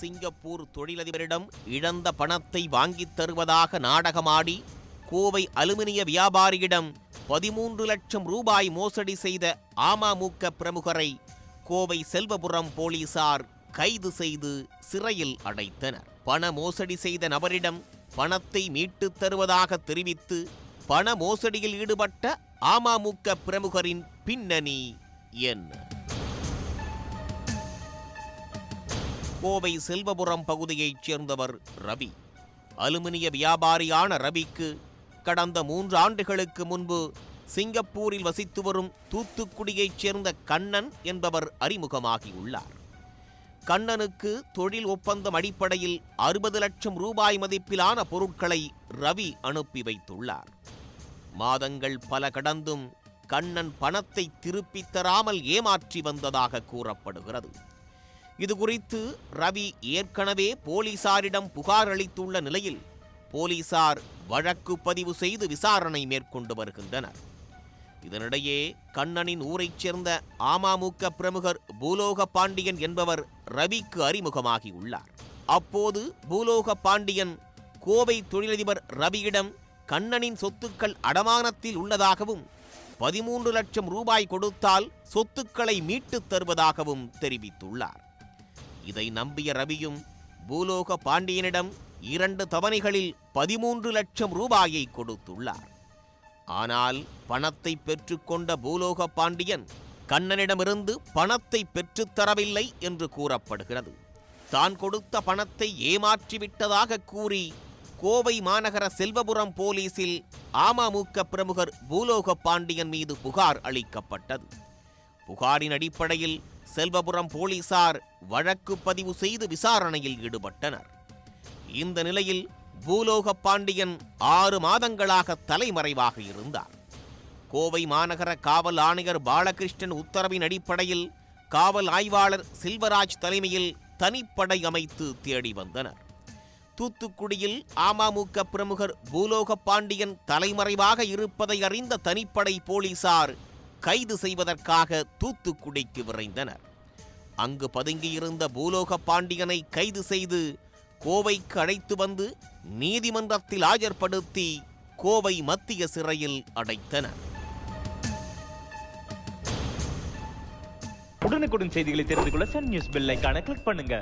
Singapore தொழிலதிபரிடம் இழந்த பணத்தை வாங்கித் தருவதாக நாடகமாடி கோவை அலுமினிய வியாபாரியிடம் 13 லட்சம் ரூபாய் மோசடி செய்த அமமுக பிரமுகரை கோவை செல்வபுரம் போலீசார் கைது செய்து சிறையில் அடைத்தனர். பண மோசடி செய்த நபரிடம் பணத்தை மீட்டுத் தருவதாக தெரிவித்து பண மோசடியில் ஈடுபட்ட அமமுக பிரமுகரின் பின்னணி என்ன? கோவை செல்வபுரம் பகுதியைச் சேர்ந்தவர் ரவி. அலுமினிய வியாபாரியான ரவிக்கு கடந்த 3 ஆண்டுகளுக்கு முன்பு சிங்கப்பூரில் வசித்து வரும் தூத்துக்குடியைச் சேர்ந்த கண்ணன் என்பவர் அறிமுகமாகியுள்ளார். கண்ணனுக்கு தொழில் ஒப்பந்தம் அடிப்படையில் 60 லட்சம் ரூபாய் மதிப்பிலான பொருட்களை ரவி அனுப்பி வைத்துள்ளார். மாதங்கள் பல கடந்தும் கண்ணன் பணத்தை திருப்பித் தராமல் ஏமாற்றி வந்ததாக கூறப்படுகிறது. இதுகுறித்து ரவி ஏற்கனவே போலீசாரிடம் புகார் அளித்துள்ள நிலையில் போலீசார் வழக்கு பதிவு செய்து விசாரணை மேற்கொண்டு வருகின்றனர். இதனிடையே கண்ணனின் ஊரைச் சேர்ந்த அமமுக பிரமுகர் பூலோக பாண்டியன் என்பவர் ரவிக்கு அறிமுகமாகியுள்ளார். அப்போது பூலோக பாண்டியன் கோவை தொழிலதிபர் ரவியிடம் கண்ணனின் சொத்துக்கள் அடமானத்தில் உள்ளதாகவும் 13 லட்சம் ரூபாய் கொடுத்தால் சொத்துக்களை மீட்டுத் தருவதாகவும் தெரிவித்துள்ளார். இதை நம்பிய ரவியும் பூலோக பாண்டியனிடம் 2 தவணைகளில் 13 லட்சம் ரூபாயை கொடுத்துள்ளார். ஆனால் பணத்தை பெற்றுக்கொண்ட பூலோக பாண்டியன் கண்ணனிடமிருந்து பணத்தை பெற்றுத்தரவில்லை என்று கூறப்படுகிறது. தான் கொடுத்த பணத்தை ஏமாற்றிவிட்டதாக கூறி கோவை மாநகர செல்வபுரம் போலீசில் அமமுக பிரமுகர் பூலோக பாண்டியன் மீது புகார் அளிக்கப்பட்டது. புகாரின் அடிப்படையில் செல்வபுரம் போலீசார் வழக்கு பதிவு செய்து விசாரணையில் ஈடுபட்டனர். இந்த நிலையில் பூலோக பாண்டியன் 6 மாதங்களாக தலைமறைவாக இருந்தார். கோவை மாநகர காவல் ஆணையர் பாலகிருஷ்ணன் உத்தரவின் அடிப்படையில் காவல் ஆய்வாளர் செல்வராஜ் தலைமையில் தனிப்படை அமைத்து தேடி வந்தனர். தூத்துக்குடியில் அமமுக பிரமுகர் பூலோக பாண்டியன் தலைமறைவாக இருப்பதை அறிந்த தனிப்படை போலீசார் கைது செய்வதற்காக தூத்துக்குடிக்கு விரைந்தனர். அங்கு பதுங்கியிருந்த பூலோக பாண்டியனை கைது செய்து கோவைக்கு அழைத்து வந்து நீதிமன்றத்தில் ஆஜர்படுத்தி கோவை மத்திய சிறையில் அடைத்தனர். உடனுக்குடன் செய்திகளை தெரிந்து கொள்ள சன் நியூஸ் பெல் ஐகானை கிளிக் பண்ணுங்க.